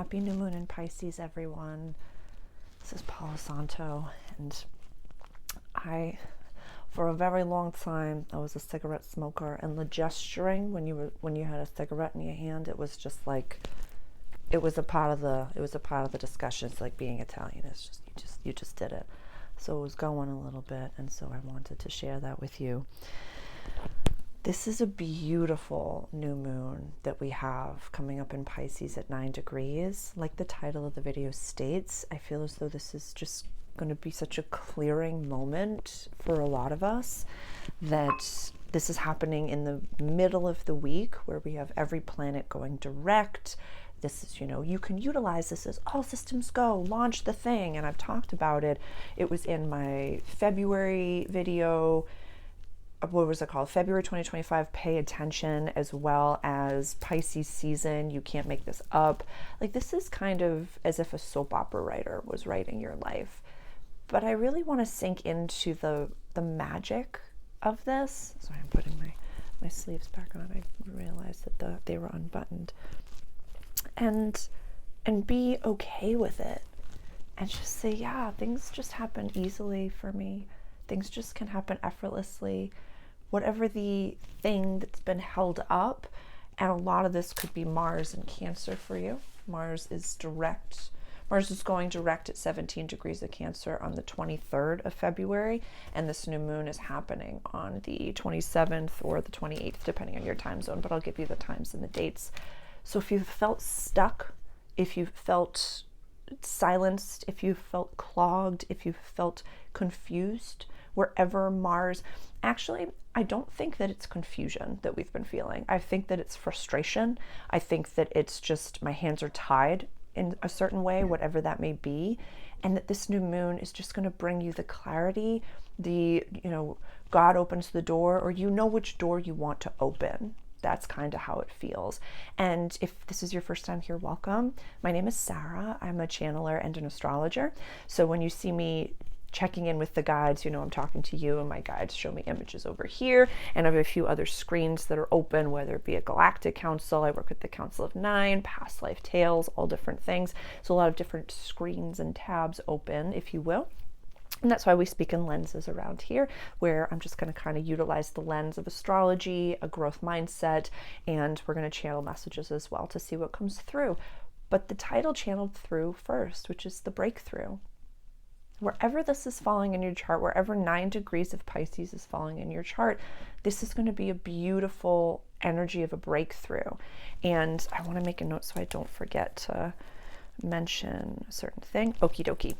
Happy new moon in Pisces, everyone. This is Palo Santo, and for a very long time, I was a cigarette smoker, and the gesturing when you had a cigarette in your hand, it was just like, it was a part of the discussion. It's like being Italian. It's just you just did it. So it was going a little bit, and so I wanted to share that with you. This is a beautiful new moon that we have coming up in Pisces at 9 degrees. Like the title of the video states, I feel as though this is just going to be such a clearing moment for a lot of us, that this is happening in the middle of the week where we have every planet going direct. This is, you can utilize this as all systems go, launch the thing. And I've talked about it. It was in my February video. What was it called? February 2025, pay attention, as well as Pisces season. You can't make this up. Like, this is kind of as if a soap opera writer was writing your life. But I really want to sink into the magic of this. Sorry, I'm putting my sleeves back on. I realized that they were unbuttoned. And be okay with it. And just say, yeah, things just happen easily for me. Things just can happen effortlessly. Whatever the thing that's been held up, and a lot of this could be Mars and Cancer for you. Mars is going direct at 17 degrees of Cancer on the 23rd of February, and this new moon is happening on the 27th or the 28th, depending on your time zone, but I'll give you the times and the dates. So if you felt stuck, if you felt silenced, if you felt clogged, if you felt confused, wherever Mars, actually, I don't think that it's confusion that we've been feeling. I think that it's frustration. I think that it's just my hands are tied in a certain way, whatever that may be, and that this new moon is just going to bring you the clarity, God opens the door, or which door you want to open. That's kind of how it feels. And if this is your first time here, welcome. My name is Sarah. I'm a channeler and an astrologer. So when you see me checking in with the guides, I'm talking to you, and my guides show me images over here, and I have a few other screens that are open, whether it be a galactic council. I work with the Council of Nine, past life tales, all different things. So a lot of different screens and tabs open, if you will. And that's why we speak in lenses around here, where I'm just going to kind of utilize the lens of astrology, a growth mindset, and we're going to channel messages as well to see what comes through. But the title channeled through first, which is the breakthrough. Wherever this is falling in your chart, wherever 9 degrees of Pisces is falling in your chart, this is going to be a beautiful energy of a breakthrough. And I want to make a note so I don't forget to mention a certain thing. Okie dokie.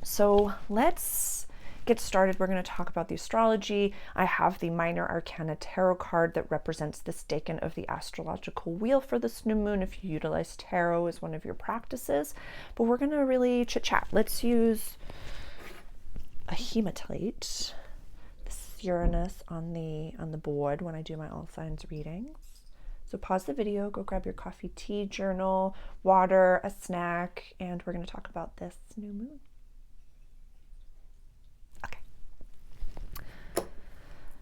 So let's get started. We're going to talk about the astrology. I have the Minor Arcana Tarot card that represents this decan of the astrological wheel for this new moon, if you utilize tarot as one of your practices. But we're going to really chit-chat. Let's use a hematite. This is Uranus on the board when I do my all signs readings. So pause the video, go grab your coffee, tea, journal, water, a snack, and we're going to talk about this new moon.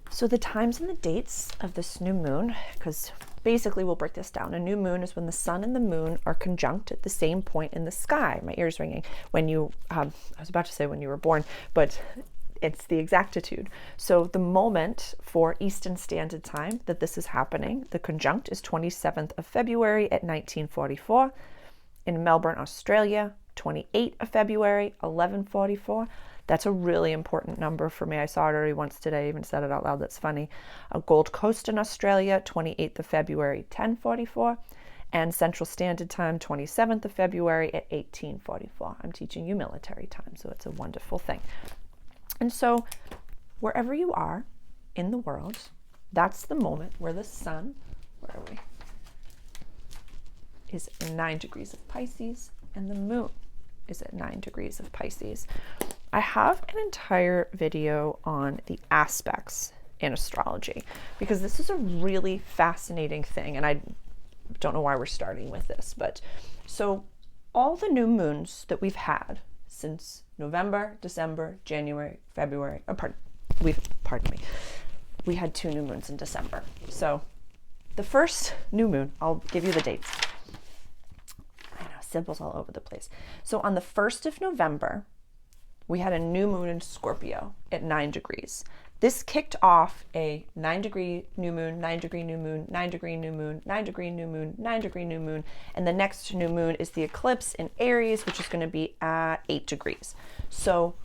So the times and the dates of this new moon, because basically we'll break this down. A new moon is when the sun and the moon are conjunct at the same point in the sky. My ear's ringing. I was about to say when you were born, but it's the exactitude. So the moment for Eastern Standard Time that this is happening, the conjunct is 27th of February at 1944. In Melbourne, Australia, 28th of February, 11:44. That's a really important number for me. I saw it already once today. I even said it out loud. That's funny. Gold Coast in Australia, 28th of February, 10:44. And Central Standard Time, 27th of February at 18:44. I'm teaching you military time, so it's a wonderful thing. And so wherever you are in the world, that's the moment where the sun, where are we, is 9 degrees of Pisces, and the moon is at 9 degrees of Pisces. I have an entire video on the aspects in astrology, because this is a really fascinating thing, and I don't know why we're starting with this, but so all the new moons that we've had since November, December, January, February, we had 2 new moons in December. So the first new moon, I'll give you the dates. I know, symbols all over the place. So on the 1st of November, we had a new moon in Scorpio at 9 degrees. This kicked off a 9-degree new moon, 9-degree new moon, 9-degree new moon, 9-degree new moon, 9-degree new moon. And the next new moon is the eclipse in Aries, which is going to be at 8 degrees. So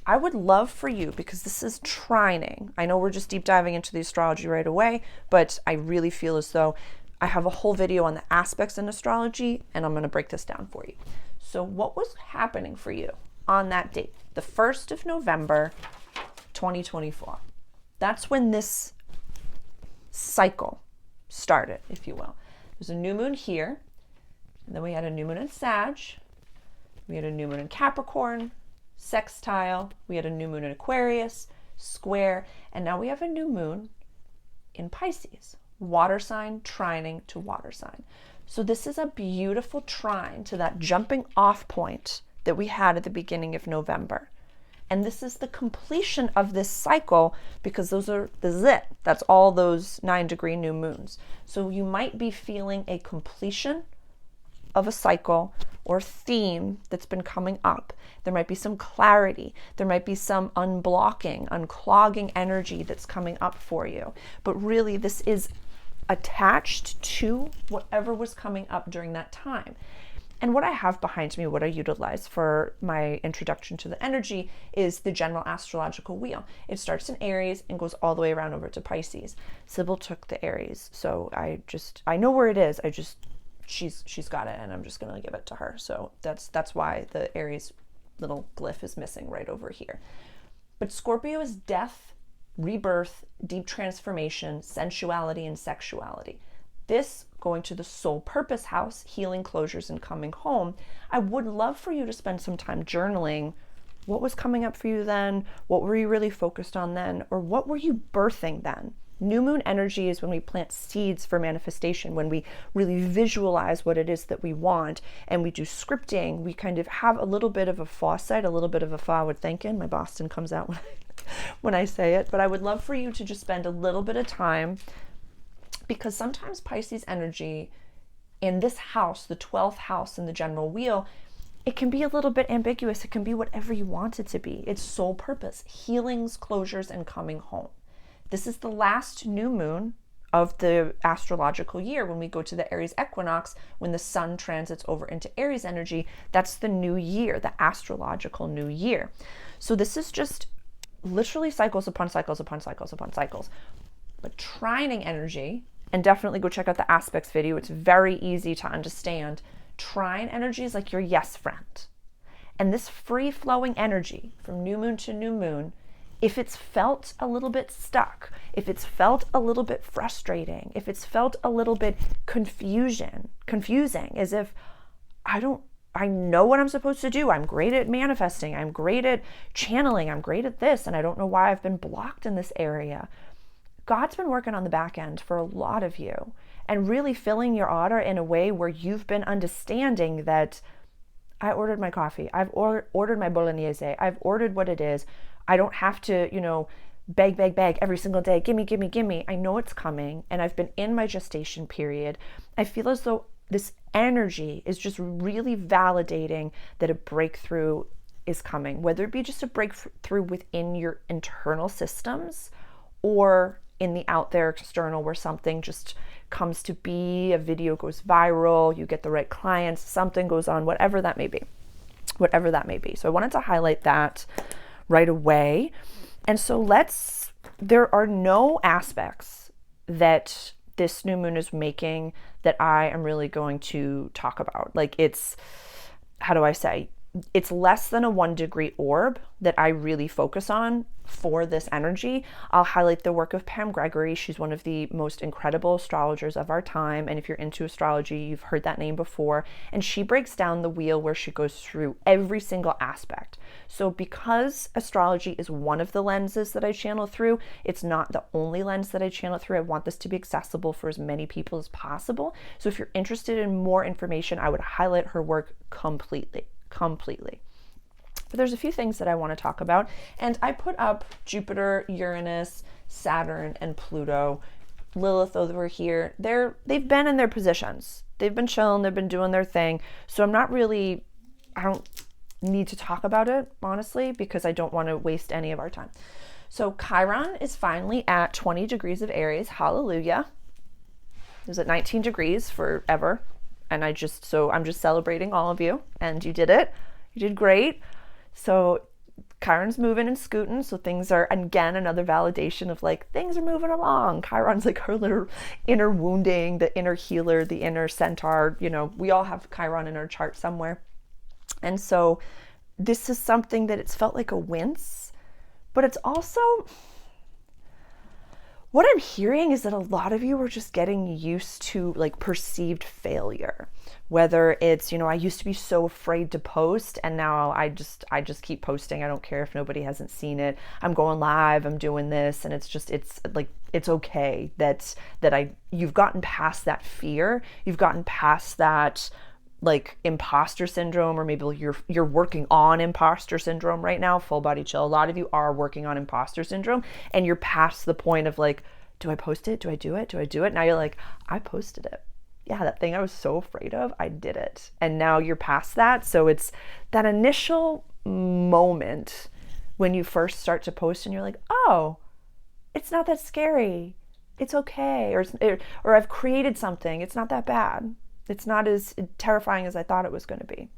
I would love for you, because this is trining. I know we're just deep diving into the astrology right away, but I really feel as though I have a whole video on the aspects in astrology, and I'm going to break this down for you. So what was happening for you on that date, the 1st of November, 2024? That's when this cycle started, if you will. There's a new moon here, and then we had a new moon in Sag, we had a new moon in Capricorn, sextile, we had a new moon in Aquarius, square, and now we have a new moon in Pisces, water sign trining to water sign. So this is a beautiful trine to that jumping off point that we had at the beginning of November. And this is the completion of this cycle, because this is it. That's all those 9-degree new moons. So you might be feeling a completion of a cycle or theme that's been coming up. There might be some clarity. There might be some unblocking, unclogging energy that's coming up for you. But really, this is attached to whatever was coming up during that time. And what I have behind me, what I utilize for my introduction to the energy, is the general astrological wheel. It starts in Aries and goes all the way around over to Pisces. Sybil took the Aries, so I know where it is. She's got it, and I'm just gonna give it to her. So that's why the Aries little glyph is missing right over here. But Scorpio is death, rebirth, deep transformation, sensuality, and sexuality. This going to the soul purpose house, healing, closures, and coming home. I would love for you to spend some time journaling. What was coming up for you then? What were you really focused on then? Or what were you birthing then? New moon energy is when we plant seeds for manifestation, when we really visualize what it is that we want, and we do scripting. We kind of have a little bit of a foresight, a little bit of a forward thinking. My Boston comes out when I say it, but I would love for you to just spend a little bit of time, because sometimes Pisces energy in this house, the 12th house in the general wheel, it can be a little bit ambiguous. It can be whatever you want it to be. It's soul purpose, healings, closures, and coming home. This is the last new moon of the astrological year. When we go to the Aries equinox, when the sun transits over into Aries energy, that's the new year, the astrological new year. So this is just literally cycles upon cycles upon cycles upon cycles. But trining energy, and definitely go check out the aspects video. It's very easy to understand. Trine energy is like your yes friend. And this free-flowing energy from new moon to new moon, if it's felt a little bit stuck, if it's felt a little bit frustrating, if it's felt a little bit confusing, as if I know what I'm supposed to do. I'm great at manifesting. I'm great at channeling. I'm great at this. And I don't know why I've been blocked in this area. God's been working on the back end for a lot of you and really filling your order in a way where you've been understanding that I ordered my coffee. I've ordered my bolognese. I've ordered what it is. I don't have to, beg every single day. Gimme. I know it's coming, and I've been in my gestation period. I feel as though this energy is just really validating that a breakthrough is coming, whether it be just a breakthrough within your internal systems or in the out there external, where something just comes to be, a video goes viral, you get the right clients, something goes on, whatever that may be. So I wanted to highlight that right away. And so there are no aspects that this new moon is making that I am really going to talk about. Like it's less than a 1-degree orb that I really focus on for this energy. I'll highlight the work of Pam Gregory. She's one of the most incredible astrologers of our time. And if you're into astrology, you've heard that name before. And she breaks down the wheel where she goes through every single aspect. So because astrology is one of the lenses that I channel through, it's not the only lens that I channel through. I want this to be accessible for as many people as possible. So if you're interested in more information, I would highlight her work completely. But there's a few things that I want to talk about, and I put up Jupiter, Uranus, Saturn, and Pluto Lilith over here, they've been in their positions. They've been chilling, they've been doing their thing. So I don't need to talk about it, honestly, because I don't want to waste any of our time. So Chiron is finally at 20 degrees of Aries. Hallelujah. It was at 19 degrees forever. And I'm just celebrating all of you. And you did it. You did great. So Chiron's moving and scooting. So things are, again, another validation of like, things are moving along. Chiron's like her little inner wounding, the inner healer, the inner centaur. You know, we all have Chiron in our chart somewhere. And so this is something that it's felt like a wince, but it's also, what I'm hearing is that a lot of you are just getting used to like perceived failure. Whether it's, you know, I used to be so afraid to post and now I just keep posting. I don't care if nobody hasn't seen it. I'm going live, I'm doing this, and it's like, it's okay that you've gotten past that fear. You've gotten past that like imposter syndrome, or maybe you're working on imposter syndrome right now. Full body chill. A lot of you are working on imposter syndrome, and you're past the point of like, do I post it? Do I do it? Do I do it? Now you're like, I posted it. Yeah, that thing I was so afraid of, I did it. And now you're past that. So it's that initial moment when you first start to post and you're like, oh, it's not that scary. It's okay. Or I've created something. It's not that bad. It's not as terrifying as I thought it was going to be.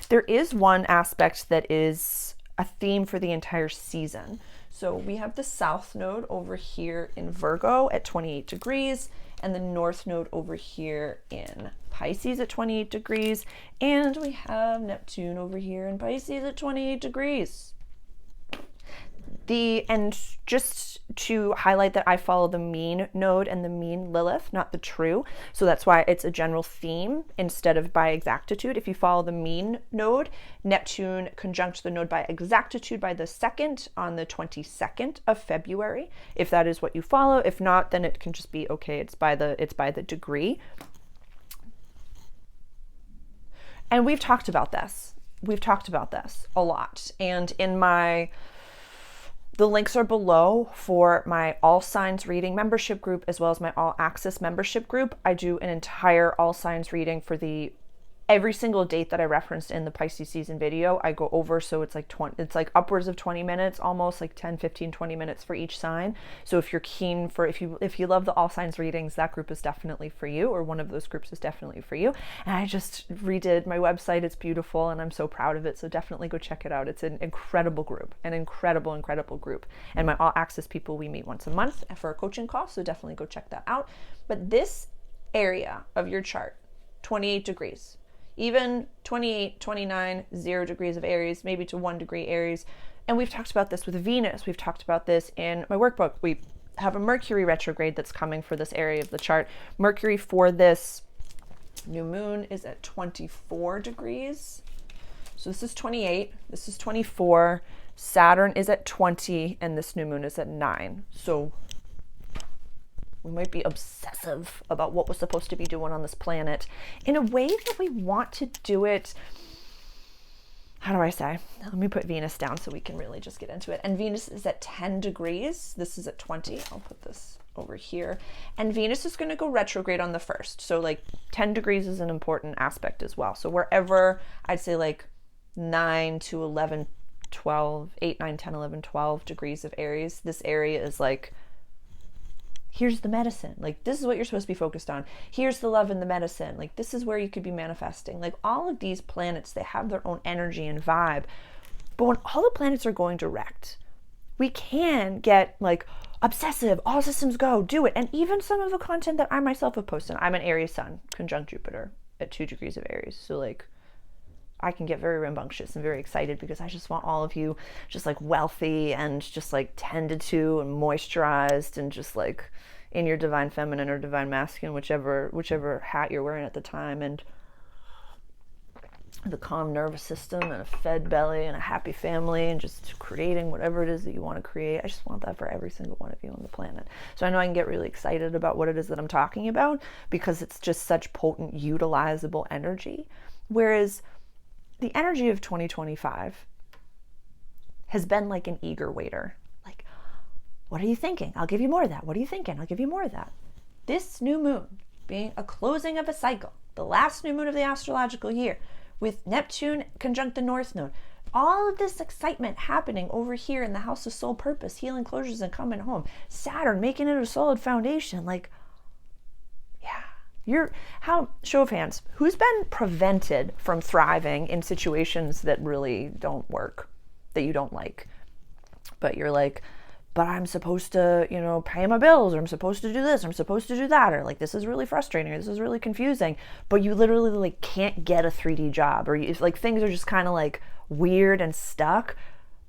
There is one aspect that is a theme for the entire season. So we have the South Node over here in Virgo at 28 degrees, and the North Node over here in Pisces at 28 degrees, and we have Neptune over here in Pisces at 28 degrees. And just to highlight that I follow the mean node and the mean Lilith, not the true. So that's why it's a general theme instead of by exactitude. If you follow the mean node, Neptune conjunct the node by exactitude by the 2nd on the 22nd of February. If that is what you follow. If not, then it can just be okay. It's by the degree. And we've talked about this. We've talked about this a lot. And the links are below for my All Signs Reading membership group, as well as my All Access membership group. I do an entire All Signs reading for every single date that I referenced in the Pisces season video. I go over, so it's like upwards of 20 minutes, almost like 10, 15, 20 minutes for each sign. So if you're keen for, if you love the All Signs readings, that group is definitely for you, or one of those groups is definitely for you. And I just redid my website. It's beautiful and I'm so proud of it. So definitely go check it out. It's an incredible group, an incredible, incredible group. And my All Access people, we meet once a month for a coaching call. So definitely go check that out. But this area of your chart, 28 degrees, even 28, 29, 0 degrees of Aries, maybe to 1 degree Aries. And we've talked about this with Venus. We've talked about this in my workbook. We have a Mercury retrograde that's coming for this area of the chart. Mercury for this new moon is at 24 degrees. So this is 28, this is 24. Saturn is at 20, and this new moon is at 9. So we might be obsessive about what we're supposed to be doing on this planet in a way that we want to do it. How do I say? Let me put Venus down so we can really just get into it. And Venus is at 10 degrees. This is at 20. I'll put this over here. And Venus is going to go retrograde on the 1st. So like 10 degrees is an important aspect as well. So wherever I'd say like 9 to 11, 12, 8, 9, 10, 11, 12 degrees of Aries, this area is like, here's the medicine. Like, this is what you're supposed to be focused on. Here's the love and the medicine. Like, this is where you could be manifesting. Like, all of these planets, they have their own energy and vibe. But when all the planets are going direct, we can get like obsessive, all systems go, do it. And even some of the content that I myself have posted, I'm an Aries sun, conjunct Jupiter at 2 degrees of Aries. So like, I can get very rambunctious and very excited because I just want all of you just like wealthy and just like tended to and moisturized and just like in your divine feminine or divine masculine, whichever hat you're wearing at the time, and the calm nervous system and a fed belly and a happy family and just creating whatever it is that you want to create. I just want that for every single one of you on the planet. So I know I can get really excited about what it is that I'm talking about because it's just such potent, utilizable energy. Whereas the energy of 2025 has been like an eager waiter. Like, What are you thinking? I'll give you more of that. What are you thinking? I'll give you more of that. This new moon being a closing of a cycle, the last new moon of the astrological year, with Neptune conjunct the North Node, all of this excitement happening over here in the house of soul purpose, healing closures and coming home, Saturn making it a solid foundation. Like, yeah, show of hands, who's been prevented from thriving in situations that really don't work, that you don't like, but you're like, but I'm supposed to, pay my bills, or I'm supposed to do this, or I'm supposed to do that, or like, this is really frustrating, or this is really confusing, but you literally like can't get a 3D job, or if like things are just kind of like weird and stuck,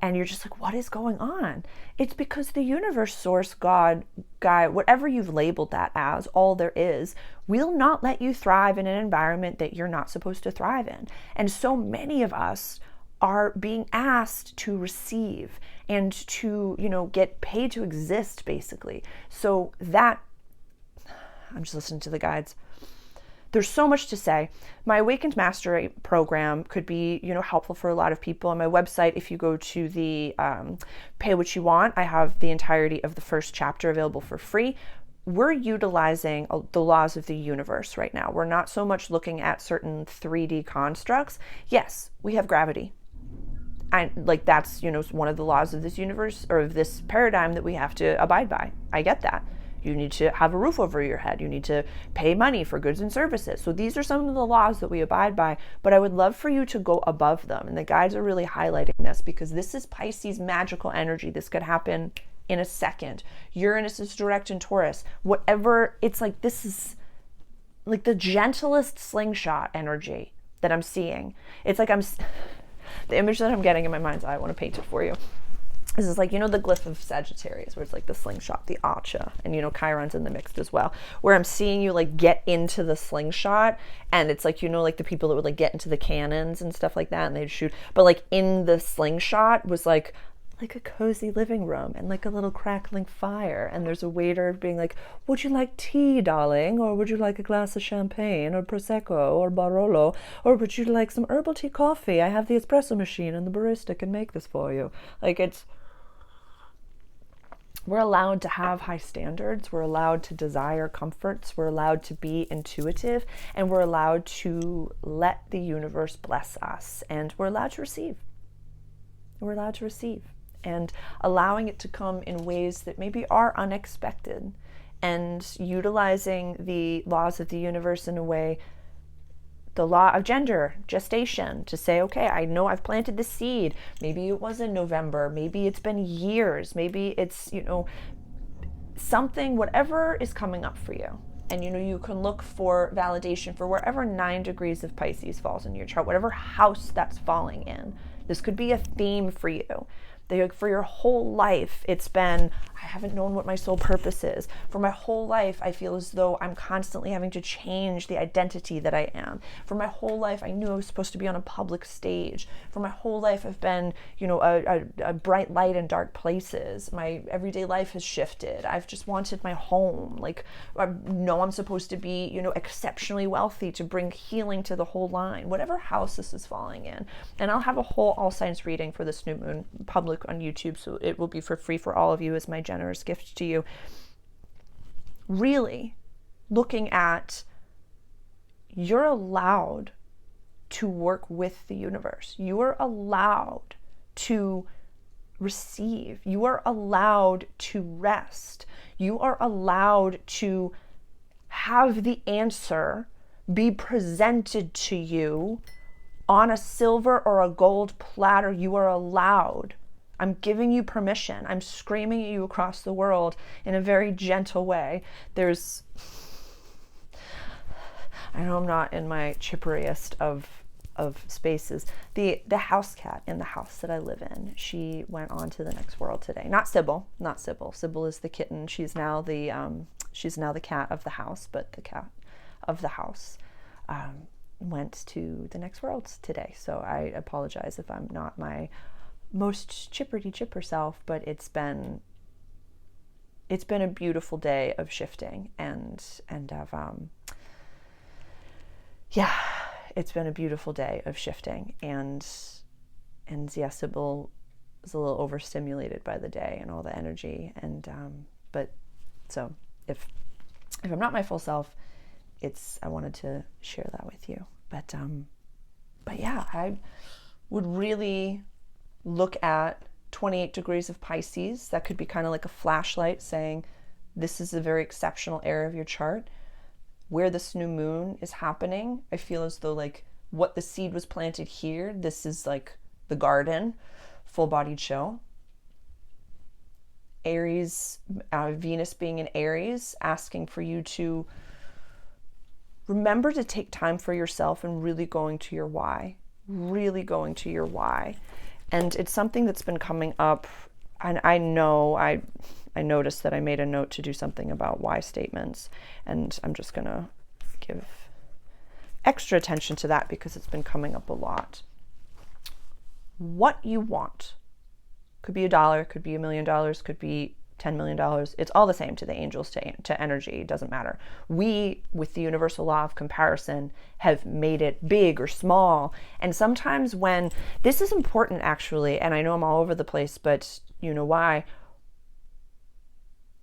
and you're just like, what is going on? It's because the universe, source, God, guy, whatever you've labeled that as, all there is, will not let you thrive in an environment that you're not supposed to thrive in. And so many of us are being asked to receive and to, get paid to exist, basically. So that, I'm just listening to the guides. There's so much to say. My Awakened Mastery program could be, helpful for a lot of people. On my website, if you go to the Pay What You Want, I have the entirety of the first chapter available for free. We're utilizing the laws of the universe right now. We're not so much looking at certain 3D constructs. Yes, we have gravity. And like that's, one of the laws of this universe, or of this paradigm, that we have to abide by. I get that. You need to have a roof over your head. You need to pay money for goods and services. So these are some of the laws that we abide by, but I would love for you to go above them. And the guides are really highlighting this because this is Pisces magical energy. This could happen in a second. Uranus is direct in Taurus. Whatever, it's like, this is like the gentlest slingshot energy that I'm seeing. It's like the image that I'm getting in my mind's eye, I want to paint it for you. This is like, the glyph of Sagittarius, where it's like the slingshot, the acha, and Chiron's in the mix as well, where I'm seeing you like get into the slingshot, and it's like, like the people that would like get into the cannons and stuff like that, and they'd shoot, but like in the slingshot was like a cozy living room and like a little crackling fire, and there's a waiter being like, would you like tea, darling, or would you like a glass of champagne or prosecco or barolo, or would you like some herbal tea coffee? I have the espresso machine and the barista can make this for you. Like, we're allowed to have high standards. We're allowed to desire comforts. We're allowed to be intuitive, and we're allowed to let the universe bless us, and we're allowed to receive. We're allowed to receive, and allowing it to come in ways that maybe are unexpected, and utilizing the laws of the universe in a way, the law of gender, gestation, to say, okay, I know I've planted the seed. Maybe it was in November. Maybe it's been years. Maybe it's, something, whatever is coming up for you. And, you can look for validation for wherever 9 degrees of Pisces falls in your chart, whatever house that's falling in. This could be a theme for you. For your whole life, it's been, I haven't known what my soul purpose is. For my whole life, I feel as though I'm constantly having to change the identity that I am. For my whole life, I knew I was supposed to be on a public stage. For my whole life, I've been, a bright light in dark places. My everyday life has shifted. I've just wanted my home. Like, I know I'm supposed to be, exceptionally wealthy to bring healing to the whole line. Whatever house this is falling in. And I'll have a whole all signs reading for this new moon public on YouTube, so it will be for free for all of you as my generous gift to you. Really looking at, you're allowed to work with the universe. You are allowed to receive. You are allowed to rest. You are allowed to have the answer be presented to you on a silver or a gold platter. You are allowed. I'm giving you permission. I'm screaming at you across the world in a very gentle way. I know I'm not in my chipperiest of spaces. The house cat in the house that I live in, she went on to the next world today. Not Sybil. Sybil is the kitten. She's now the cat of the house, but the cat of the house went to the next world today. So I apologize if I'm not my most chipper self, but it's been a beautiful day of shifting and of it's been a beautiful day of shifting, and yeah, Sybil was a little overstimulated by the day and all the energy. And but so if I'm not my full self, I wanted to share that with you. But yeah, I would really look at 28 degrees of Pisces. That could be kind of like a flashlight saying, this is a very exceptional area of your chart. Where this new moon is happening, I feel as though like what the seed was planted here, this is like the garden, full-bodied show. Aries, Venus being in Aries, asking for you to remember to take time for yourself and really going to your why. Really going to your why. And it's something that's been coming up. And I know I noticed that I made a note to do something about why statements. And I'm just going to give extra attention to that because it's been coming up a lot. What you want. Could be $1, could be $1 million, could be $10 million. It's all the same to the angels, to energy. It doesn't matter. We, with the universal law of comparison, have made it big or small. And sometimes when, this is important actually, and I know I'm all over the place, but you know why.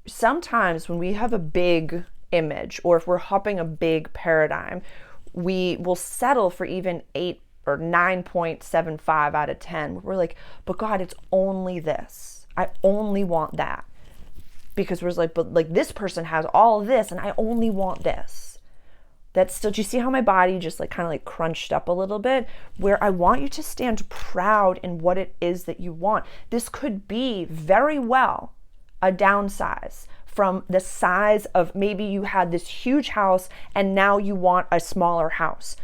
Sometimes when we have a big image, or if we're hopping a big paradigm, we will settle for even 8 or 9.75 out of 10. We're like, but God, it's only this. I only want that. Because we're like, but like this person has all of this and I only want this. That's still, do you see how my body just like kind of like crunched up a little bit? Where I want you to stand proud in what it is that you want. This could be very well a downsize from the size of, maybe you had this huge house and now you want a smaller house.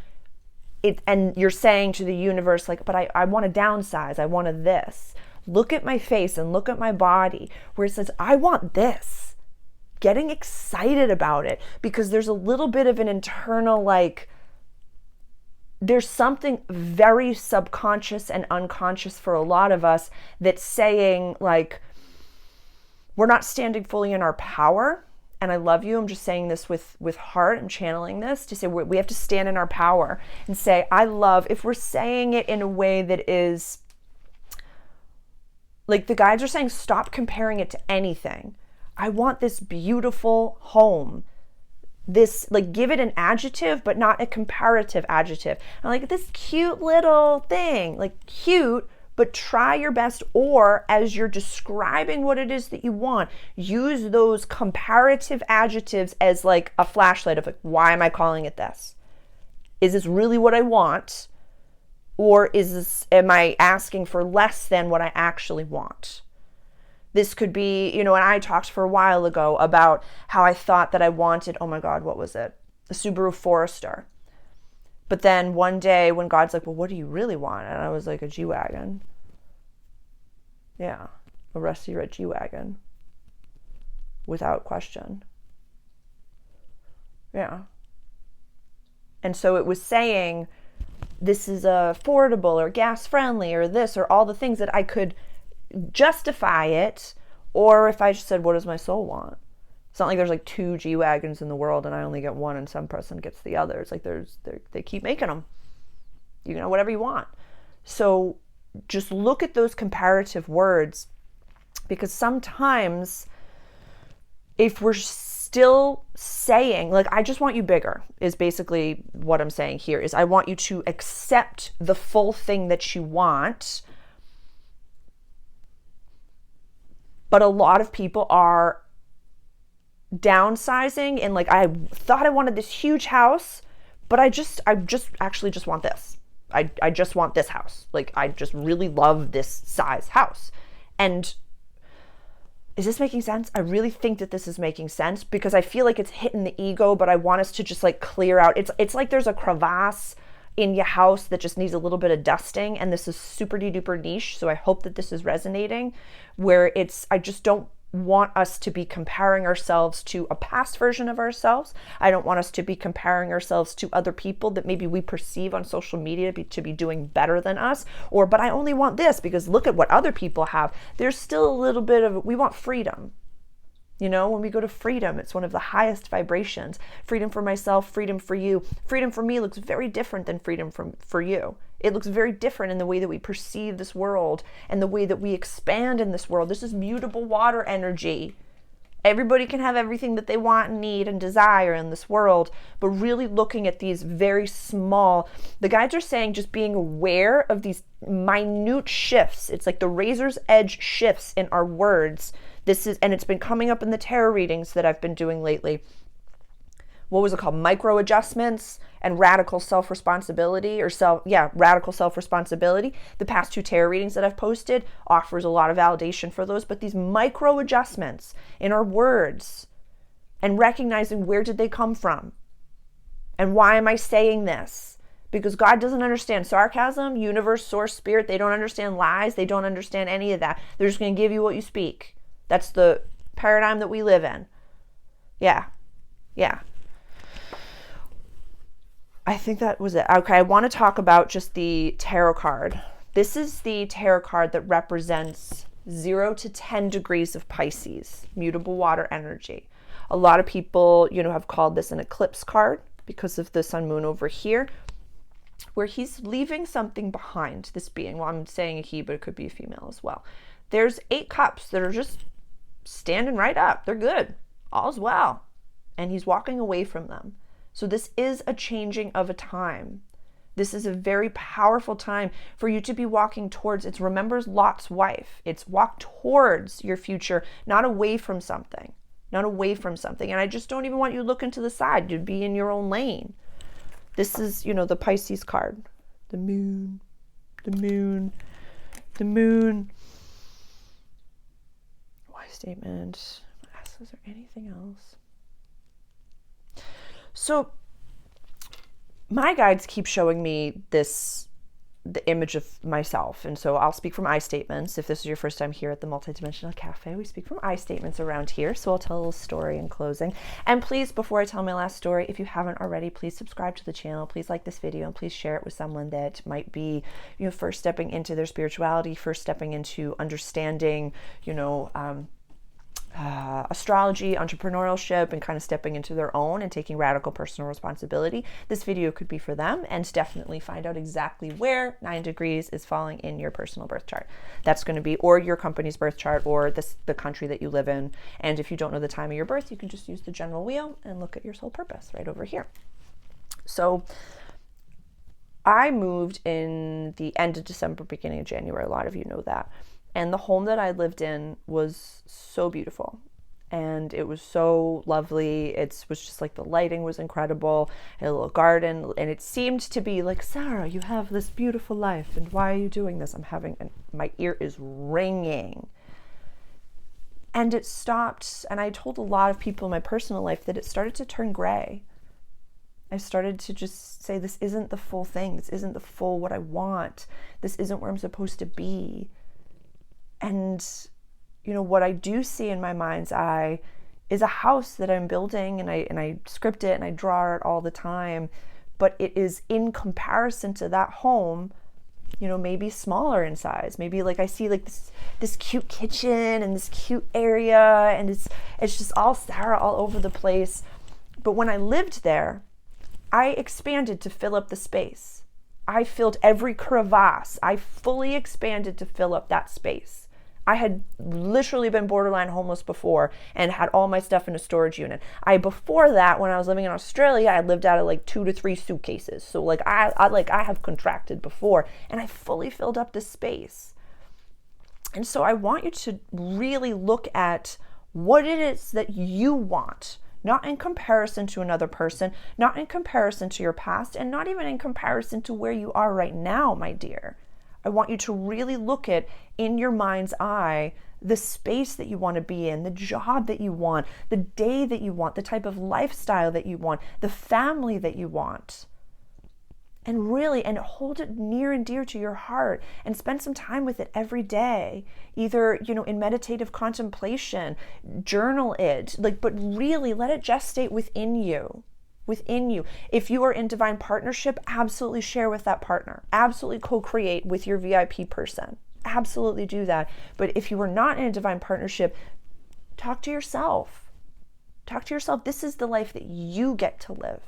And you're saying to the universe, like, but I want to downsize. I wanted this. Look at my face and look at my body where it says, I want this. Getting excited about it because there's a little bit of an internal, like, there's something very subconscious and unconscious for a lot of us that's saying, like, we're not standing fully in our power. And I love you. I'm just saying this with heart. I'm channeling this to say we have to stand in our power and say, I love, if we're saying it in a way that is, like the guides are saying, stop comparing it to anything. I want this beautiful home. This, like, give it an adjective, but not a comparative adjective. And like this cute little thing, like cute, but try your best, or as you're describing what it is that you want, use those comparative adjectives as like a flashlight of like, why am I calling it this? Is this really what I want? Or am I asking for less than what I actually want? This could be, and I talked for a while ago about how I thought that I wanted, oh my God, what was it? A Subaru Forester. But then one day when God's like, well, what do you really want? And I was like, a G-Wagon. Yeah, a rusty red G-Wagon. Without question. Yeah. And so it was saying, this is affordable or gas friendly or this or all the things that I could justify it. Or if I just said, what does my soul want? It's not like there's like 2 G-Wagons in the world and I only get one and some person gets the other. It's like they keep making them. You know, whatever you want. So just look at those comparative words, because sometimes if we're still saying, like, I just want you bigger is basically what I'm saying here, is I want you to accept the full thing that you want. But a lot of people are downsizing and like, I thought I wanted this huge house, but I just actually just want this. I just want this house. Like, I just really love this size house. And is this making sense? I really think that this is making sense, because I feel like it's hitting the ego, but I want us to just like clear out. It's like there's a crevasse in your house that just needs a little bit of dusting, and this is super duper niche. So I hope that this is resonating, where I just don't want us to be comparing ourselves to a past version of ourselves. I don't want us to be comparing ourselves to other people that maybe we perceive on social media to be doing better than us, but I only want this because look at what other people have. There's still a little bit of, we want freedom. You know, when we go to freedom, it's one of the highest vibrations. Freedom for myself, freedom for you. Freedom for me looks very different than freedom for you. It looks very different in the way that we perceive this world and the way that we expand in this world. This is mutable water energy. Everybody can have everything that they want and need and desire in this world, but really looking at these very small, the guides are saying just being aware of these minute shifts. It's like the razor's edge shifts in our words. This is, and it's been coming up in the tarot readings that I've been doing lately. What was it called? Micro adjustments and radical self-responsibility, or radical self-responsibility. The past 2 tarot readings that I've posted offers a lot of validation for those, but these micro adjustments in our words and recognizing where did they come from and why am I saying this? Because God doesn't understand sarcasm, universe, source, spirit. They don't understand lies. They don't understand any of that. They're just going to give you what you speak. That's the paradigm that we live in. Yeah. I think that was it. Okay, I want to talk about just the tarot card. This is the tarot card that represents 0 to 10 degrees of Pisces, mutable water energy. A lot of people, have called this an eclipse card because of the sun moon over here, where he's leaving something behind, this being. Well, I'm saying a he, but it could be a female as well. There's 8 cups that are just standing right up. They're good. All's well. And he's walking away from them. So this is a changing of a time. This is a very powerful time for you to be walking towards. It's remembers Lot's wife. It's walk towards your future, not away from something. Not away from something. And I just don't even want you looking to the side. You'd be in your own lane. This is, the Pisces card. The moon. Why statement? Is there anything else? So my guides keep showing me the image of myself. And so I'll speak from I statements. If this is your first time here at the Multidimensional Cafe, we speak from I statements around here. So I'll tell a little story in closing. And please, before I tell my last story, if you haven't already, please subscribe to the channel. Please like this video and please share it with someone that might be, first stepping into their spirituality, first stepping into understanding, astrology, entrepreneurship, and kind of stepping into their own and taking radical personal responsibility. This video could be for them, and definitely find out exactly where 9 degrees is falling in your personal birth chart. That's going to be, or your company's birth chart, or the country that you live in. And if you don't know the time of your birth, you can just use the general wheel and look at your soul purpose right over here. So I moved in the end of December, beginning of January. A lot of you know that. And the home that I lived in was so beautiful and it was so lovely. It was just like the lighting was incredible. I had a little garden and it seemed to be like, Sarah, you have this beautiful life and why are you doing this? And my ear is ringing. And it stopped. And I told a lot of people in my personal life that it started to turn gray. I started to just say, this isn't the full thing. This isn't the full what I want. This isn't where I'm supposed to be. And, what I do see in my mind's eye is a house that I'm building, and I script it and I draw it all the time, but it is in comparison to that home, maybe smaller in size. Maybe like I see like this cute kitchen and this cute area, and it's just all Sarah all over the place. But when I lived there, I expanded to fill up the space. I filled every crevasse. I fully expanded to fill up that space. I had literally been borderline homeless before and had all my stuff in a storage unit. Before that, when I was living in Australia, I lived out of like 2 to 3 suitcases. So like I have contracted before, and I fully filled up this space. And so I want you to really look at what it is that you want, not in comparison to another person, not in comparison to your past, and not even in comparison to where you are right now, my dear. I want you to really look at, in your mind's eye, the space that you want to be in, the job that you want, the day that you want, the type of lifestyle that you want, the family that you want. And really, and hold it near and dear to your heart and spend some time with it every day, either, in meditative contemplation, journal it, but really let it gestate within you. If you are in divine partnership, absolutely share with that partner. Absolutely co-create with your VIP person. Absolutely do that. But if you are not in a divine partnership, Talk to yourself. Talk to yourself. This is the life that you get to live,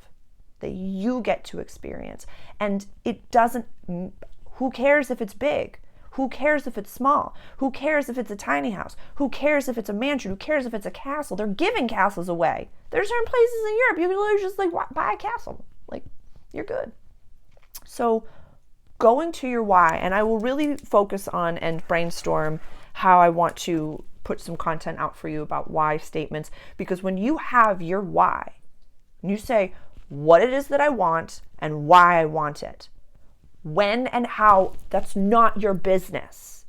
that you get to experience. And it doesn't, who cares if it's big? Who cares if it's small? Who cares if it's a tiny house? Who cares if it's a mansion? Who cares if it's a castle? They're giving castles away. There's certain places in Europe you can literally just like buy a castle. Like, you're good. So going to your why, and I will really focus on and brainstorm how I want to put some content out for you about why statements, because when you have your why, and you say what it is that I want and why I want it, when and how, that's not your business.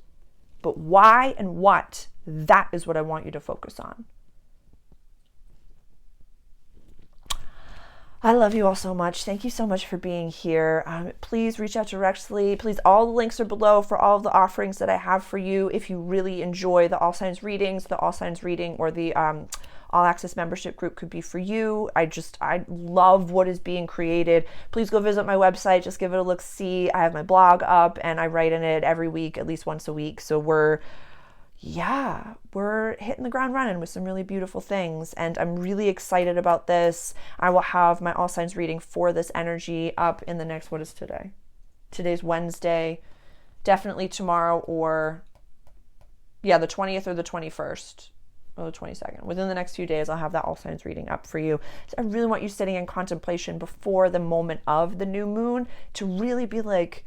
But why and what, that is what I want you to focus on. I love you all so much. Thank you so much for being here. Please reach out directly. Please, all the links are below for all of the offerings that I have for you. If you really enjoy the All Signs readings, the All Signs reading or the All Access membership group could be for you. I love what is being created. Please go visit my website. Just give it a look-see. I have my blog up and I write in it every week, at least once a week. So we're hitting the ground running with some really beautiful things. And I'm really excited about this. I will have my All Signs reading for this energy up in the next, what is today? Today's Wednesday. Definitely tomorrow or, the 20th or the 21st. Or the 22nd. Within the next few days, I'll have that All Signs reading up for you. So I really want you sitting in contemplation before the moment of the new moon to really be like,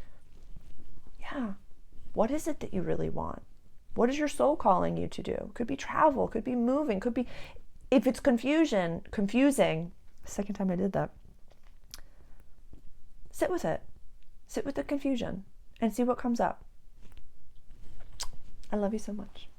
what is it that you really want? What is your soul calling you to do? Could be travel, could be moving, could be, if it's confusing, second time I did that, sit with it. Sit with the confusion and see what comes up. I love you so much.